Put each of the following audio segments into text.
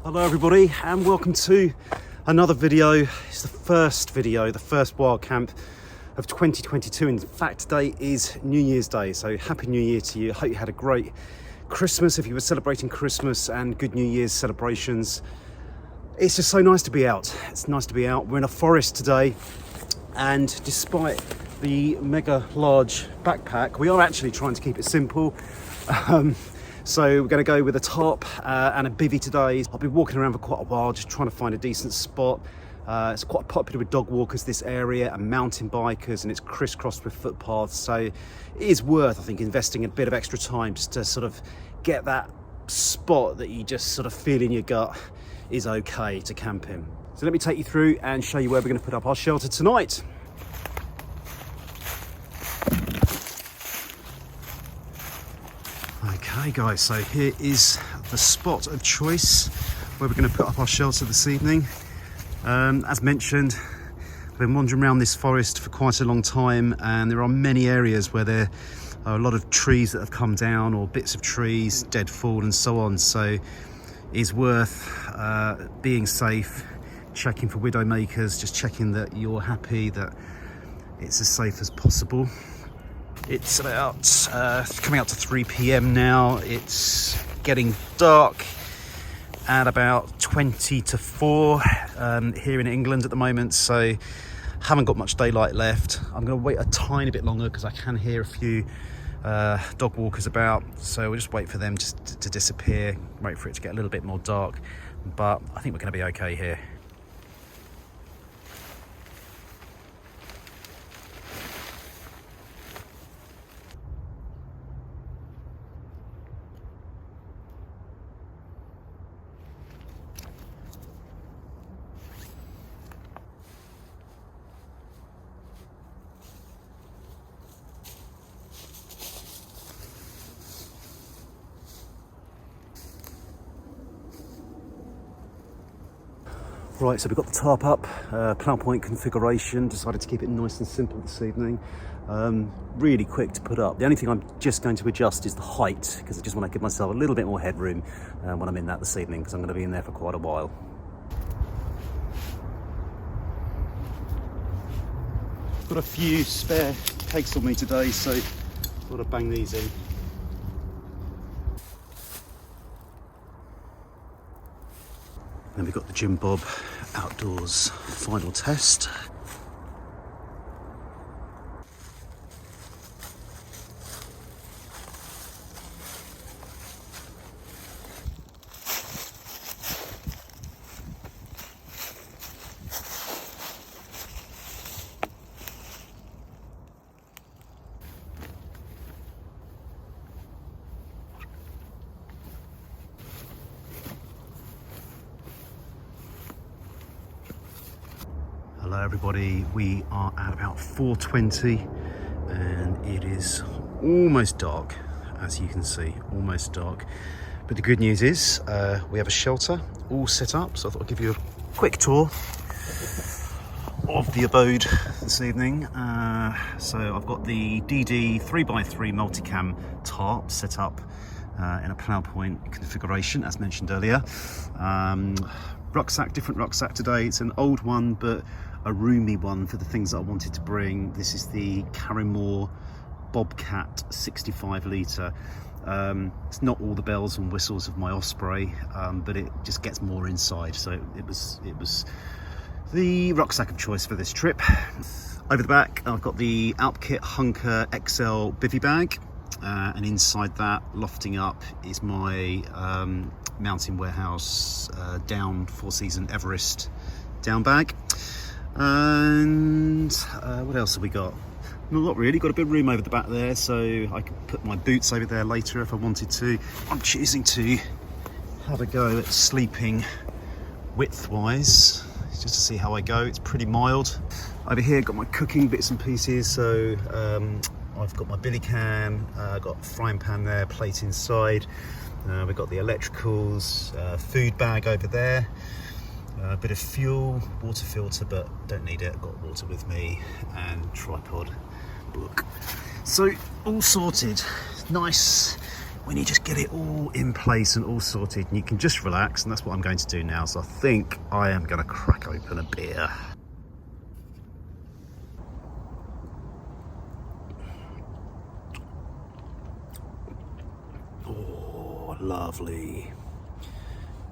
Hello everybody and welcome to another video. It's the first wild camp of 2022. In fact, today is New Year's Day, so happy New Year to you. I hope you had a great Christmas if you were celebrating Christmas, and good New Year's celebrations. It's just so nice to be out. It's nice to be out. We're in a forest today, and despite the mega large backpack, we are actually trying to keep it simple. So we're going to go with a tarp and a bivvy today. I've been walking around for quite a while, just trying to find a decent spot. It's quite popular with dog walkers, this area, and mountain bikers, and it's crisscrossed with footpaths. So it is worth, I think, investing a bit of extra time just to sort of get that spot that you just sort of feel in your gut is okay to camp in. So let me take you through and show you where we're going to put up our shelter tonight. Okay guys, so here is the spot of choice where we're going to put up our shelter this evening. As mentioned, I've been wandering around this forest for quite a long time, and there are many areas where there are a lot of trees that have come down, or bits of trees, dead fall and so on. So it is worth being safe, checking for widow makers, just checking that you're happy that it's as safe as possible. It's about coming up to 3 p.m. now. It's getting dark at about 20 to 4 here in England at the moment, so haven't got much daylight left. I'm going to wait a tiny bit longer because I can hear a few dog walkers about, so we'll just wait for them just to disappear, wait for it to get a little bit more dark, but I think we're going to be okay here. Right, so we've got the tarp up, Plough point configuration. Decided to keep it nice and simple this evening. Really quick to put up. The only thing I'm just going to adjust is the height, because I just want to give myself a little bit more headroom when I'm in that this evening, because I'm going to be in there for quite a while. Got a few spare cakes on me today, so thought I'd bang these in. Then we've got the Jim Bob Outdoors final test. Hello everybody, we are at about 4:20 and it is almost dark, as you can see, almost dark. But the good news is we have a shelter all set up, so I thought I'd give you a quick tour of the abode this evening. So I've got the DD 3x3 multicam tarp set up in a Plough point configuration, as mentioned earlier. Rucksack, different rucksack today. It's an old one, but a roomy one for the things that I wanted to bring. This is the Carrymore Bobcat 65 litre. It's not all the bells and whistles of my Osprey, but it just gets more inside. So it was the rucksack of choice for this trip. Over the back, I've got the Alpkit Hunka XL bivvy bag, and inside that, lofting up, is my Mountain Warehouse down 4-season Everest down bag. And what else have we got? Not a lot really. Got a bit of room over the back there, so I can put my boots over there later if I wanted to. I'm choosing to have a go at sleeping width-wise, just to see how I go. It's pretty mild. Over here, got my cooking bits and pieces. So I've got my billy can, got a frying pan there, plate inside. We've got the electricals, food bag over there. A bit of fuel, water filter, but don't need it. I've got water with me, and tripod, book. So all sorted. Nice when you just get it all in place and all sorted, and you can just relax, and that's what I'm going to do now. So I think I am going to crack open a beer. Oh, lovely.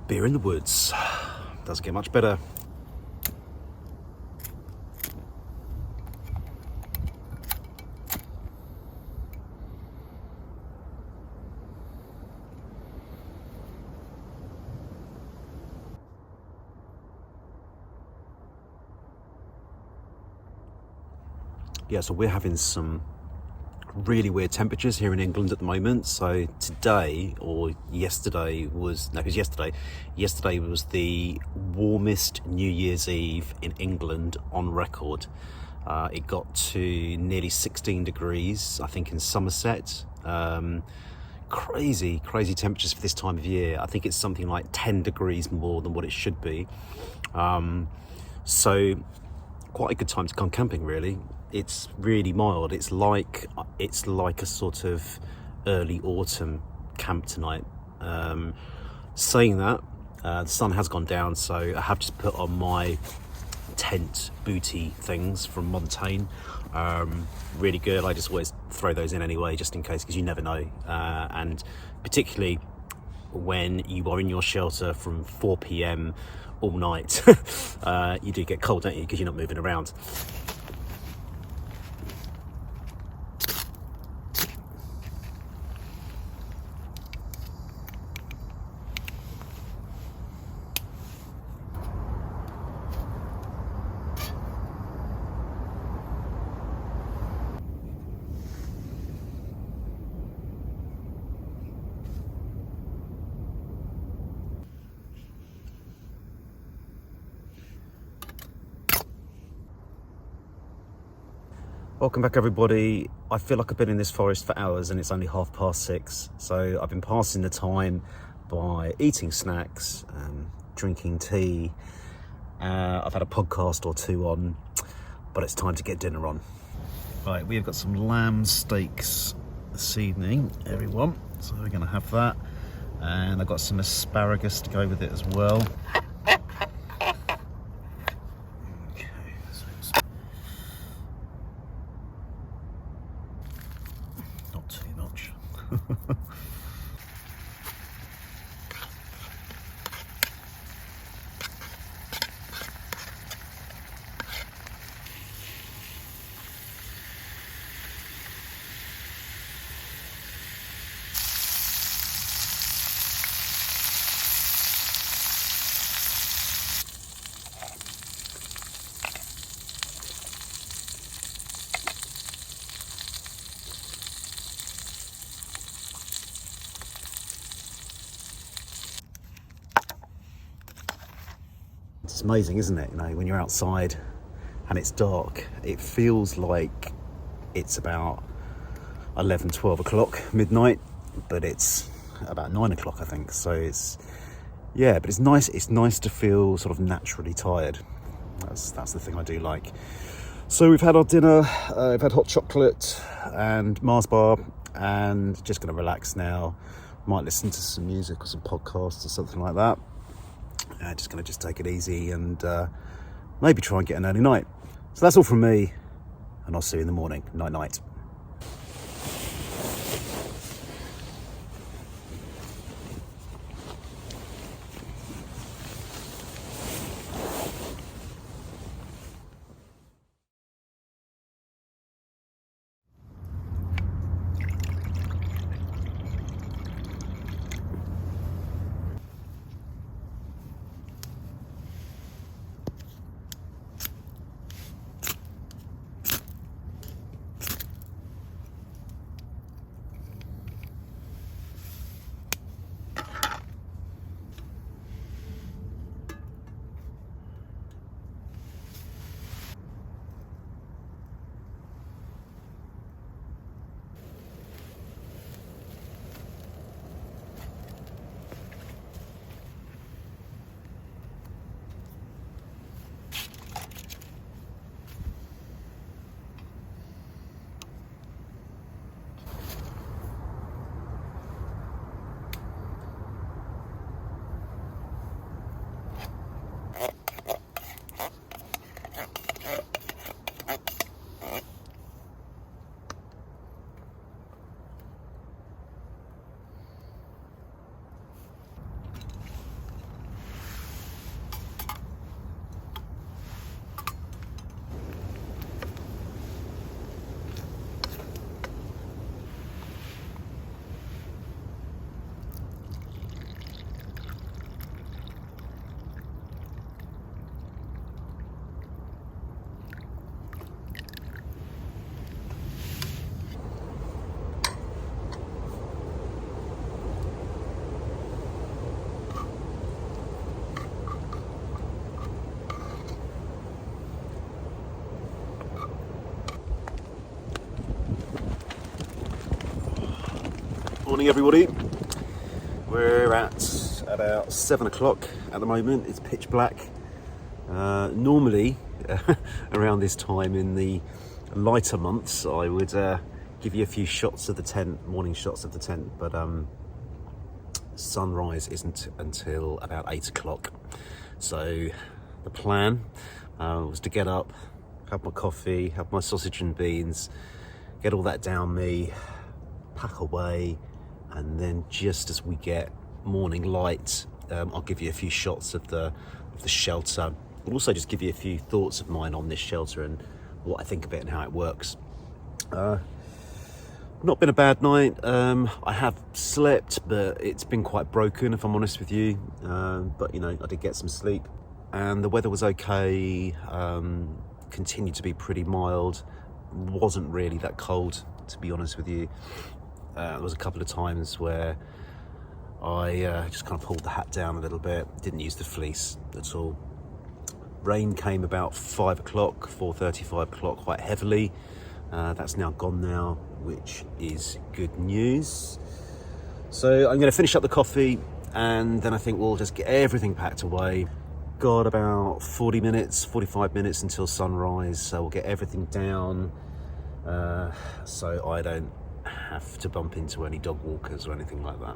Beer in the woods. Doesn't get much better. Yeah, so we're having some really weird temperatures here in England at the moment. So today, or yesterday was, no, it was yesterday. Yesterday was the warmest New Year's Eve in England on record. It got to nearly 16 degrees, I think, in Somerset. Crazy temperatures for this time of year. I think it's something like 10 degrees more than what it should be. So quite a good time to come camping, really. It's really mild. It's like a sort of early autumn camp tonight. Saying that, the sun has gone down, so I have just put on my tent booty things from Montaigne. Really good. I just always throw those in anyway, just in case, because you never know. And particularly when you are in your shelter from 4 p.m. all night, you do get cold, don't you? Because you're not moving around. Welcome back, everybody. I feel like I've been in this forest for hours and it's only 6:30. So I've been passing the time by eating snacks, drinking tea. I've had a podcast or two on, but it's time to get dinner on. Right, we have got some lamb steaks this evening, everyone. So we're going to have that. And I've got some asparagus to go with it as well. It's amazing, isn't it? You know, when you're outside and it's dark, it feels like it's about 11, 12 o'clock, midnight, but it's about 9 o'clock, I think. So it's, yeah, but it's nice. It's nice to feel sort of naturally tired. That's the thing I do like. So we've had our dinner. We've had hot chocolate and Mars bar, and just going to relax now. Might listen to some music or some podcasts or something like that. Just going to take it easy and maybe try and get an early night. So that's all from me, and I'll see you in the morning. Night night. Morning everybody. We're at about 7 o'clock at the moment. It's pitch black. Normally around this time in the lighter months I would give you a few shots of the tent, morning shots of the tent, but sunrise isn't until about 8 o'clock. So the plan was to get up, have my coffee, have my sausage and beans, get all that down me, pack away, and then just as we get morning light, I'll give you a few shots of the shelter. I'll also just give you a few thoughts of mine on this shelter and what I think of it and how it works. Not been a bad night. I have slept, but it's been quite broken, if I'm honest with you. But you know, I did get some sleep, and the weather was okay. Continued to be pretty mild. Wasn't really that cold, to be honest with you. There was a couple of times where I just kind of pulled the hat down a little bit, didn't use the fleece at all. Rain came about 5 o'clock, 4:30, 5 o'clock, quite heavily. That's now gone now, which is good news. So I'm going to finish up the coffee, and then I think we'll just get everything packed away. Got about 40 minutes, 45 minutes until sunrise, so we'll get everything down so I don't have to bump into any dog walkers or anything like that.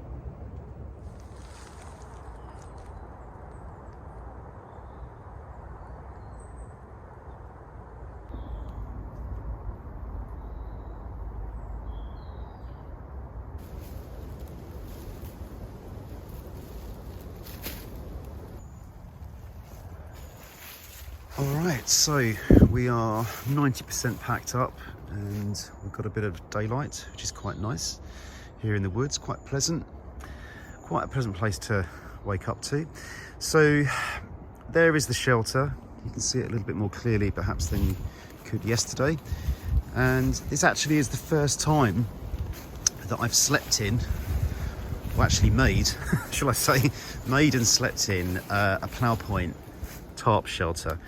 All right, so we are 90% packed up, and we've got a bit of daylight, which is quite nice here in the woods. Quite a pleasant place to wake up to. So there is the shelter. You can see it a little bit more clearly perhaps than you could yesterday, and this actually is the first time that I've slept in, or actually made shall I say, made and slept in a Plough Point tarp shelter.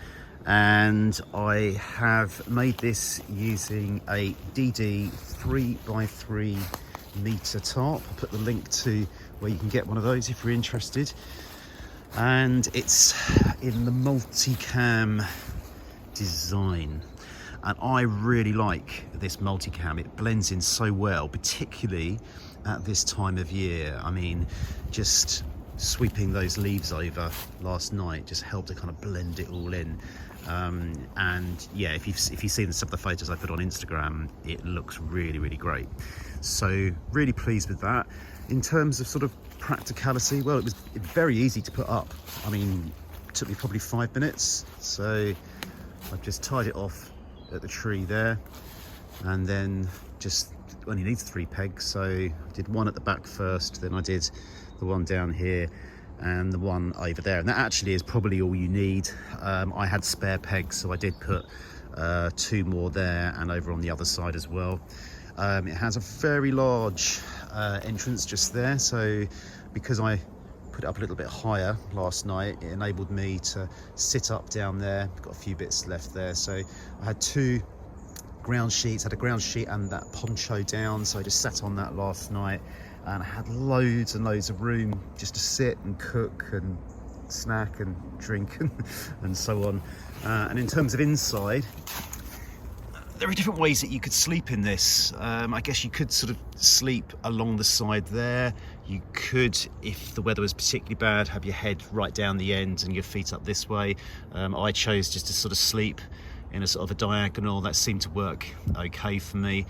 And I have made this using a DD 3x3 meter tarp. I'll put the link to where you can get one of those if you're interested. And it's in the multicam design. And I really like this multicam. It blends in so well, particularly at this time of year. I mean, just sweeping those leaves over last night just helped to kind of blend it all in. And yeah, if you've seen some of the photos I put on Instagram, it looks really, really great. So really pleased with that. In terms of sort of practicality, well, it was very easy to put up. I mean, it took me probably 5 minutes. So I've just tied it off at the tree there, and then just only needs 3 pegs. So I did one at the back first, then I did the one down here and the one over there, and that actually is probably all you need. I had spare pegs, so I did put 2 more there and over on the other side as well. It has a very large entrance just there, so because I put it up a little bit higher last night, it enabled me to sit up down there. Got a few bits left there, so I had 2 ground sheets, had a ground sheet and that poncho down, so I just sat on that last night, and I had loads and loads of room just to sit and cook and snack and drink and so on. And in terms of inside, there are different ways that you could sleep in this. I guess you could sort of sleep along the side there. You could, if the weather was particularly bad, have your head right down the end and your feet up this way. I chose just to sort of sleep in a sort of a diagonal. That seemed to work okay for me.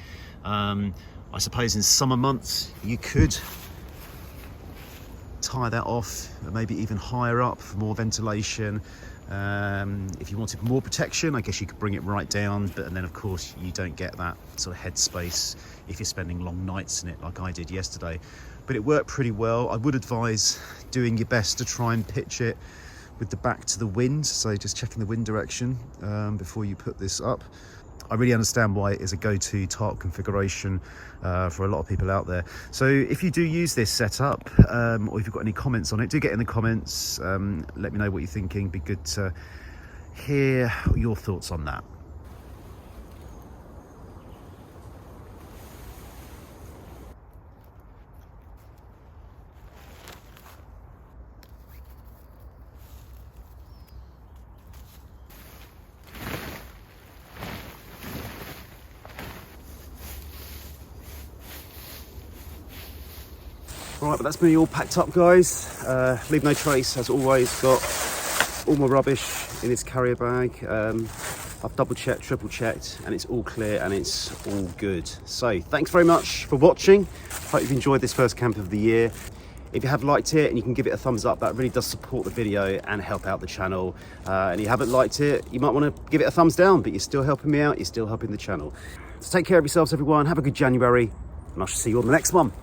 I suppose in summer months you could tie that off, maybe even higher up for more ventilation. If you wanted more protection, I guess you could bring it right down, but then of course you don't get that sort of headspace if you're spending long nights in it like I did yesterday. But it worked pretty well. I would advise doing your best to try and pitch it with the back to the wind, so just checking the wind direction before you put this up. I really understand why it is a go-to tarp configuration for a lot of people out there. So if you do use this setup, or if you've got any comments on it, do get in the comments. Let me know what you're thinking. Be good to hear your thoughts on that. Right, but that's me all packed up, guys. Leave no trace, as always. Got all my rubbish in this carrier bag. I've double checked, triple checked, and it's all clear and it's all good. So thanks very much for watching. Hope you've enjoyed this first camp of the year. If you have liked it, and you can give it a thumbs up, that really does support the video and help out the channel. And if you haven't liked it, you might want to give it a thumbs down, but you're still helping me out, you're still helping the channel. So take care of yourselves, everyone. Have a good January, and I shall see you on the next one.